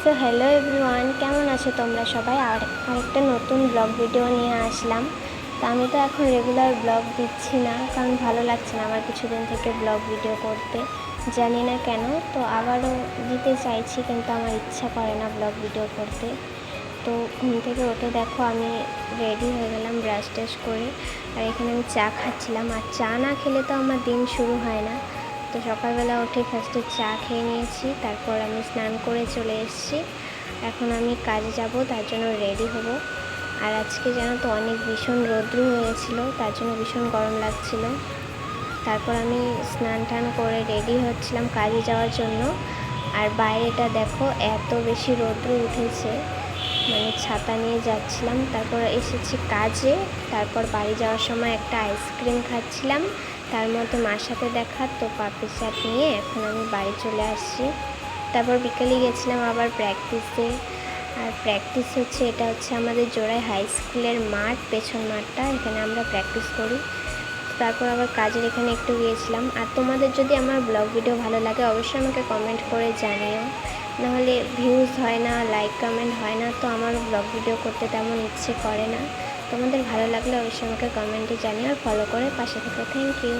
So hello everyone, কেমন আছো তোমরা সবাই? আরেকটা নতুন ব্লগ ভিডিও নিয়ে আসলাম। তো আমি তো এখন রেগুলার ব্লগ দিচ্ছি না, কারণ ভালো লাগছে না আমার কিছুদিন থেকে ব্লগ ভিডিও করতে, জানি না কেন। তো আবারও দিতে চাইছি, কিন্তু আমার ইচ্ছা করে না ব্লগ ভিডিও করতে। তো ঘুম থেকে উঠে দেখো আমি রেডি হয়ে গেলাম ব্রাশ টাশ করে, আর এখানে আমি চা খাচ্ছিলাম। আর চা না খেলে তো আমার দিন শুরু হয় না। তো সকালবেলা উঠে ফার্স্টে চা খেয়ে নিয়েছি, তারপর আমি স্নান করে চলে এসেছি। এখন আমি কাজে যাব, তার জন্য রেডি হব। আর আজকে জানো তো অনেক ভীষণ রৌদ্র হয়েছিল, তার জন্য ভীষণ গরম লাগছিল। তারপর আমি স্নান টান করে রেডি হচ্ছিলাম কাজে যাওয়ার জন্য। আর বাইরেটা দেখো এত বেশি রৌদ্র উঠেছে, মানে ছাতা নিয়ে যাচ্ছিলাম। তারপর এসেছি কাজে, তারপর বাড়ি যাওয়ার সময় একটা আইসক্রিম খাচ্ছিলাম, তার মধ্যে মার সাথে দেখা, তো পাপড়ি চাট নিয়ে এখন আমি বাড়ি চলে আসছি। তারপর বিকেলে গেছিলাম আবার প্র্যাকটিসে। আর প্র্যাকটিস হচ্ছে, এটা হচ্ছে আমাদের জোড়াই হাই স্কুলের মাঠ, পেছন মাঠটা, এখানে আমরা প্র্যাকটিস করি। তারপর আবার কাজের এখানে একটু গিয়েছিলাম। আর তোমাদের যদি আমার ব্লগ ভিডিও ভালো লাগে অবশ্যই আমাকে কমেন্ট করে জানিও, নাহলে ভিউজ হয় না, লাইক কমেন্ট হয় না, তো আমার ব্লগ ভিডিও করতে তেমন ইচ্ছে করে না। তোমাদের ভালো লাগলে অবশ্যই আমাকে কমেন্টে জানিও, আর ফলো করে পাশে থেকো। Thank you.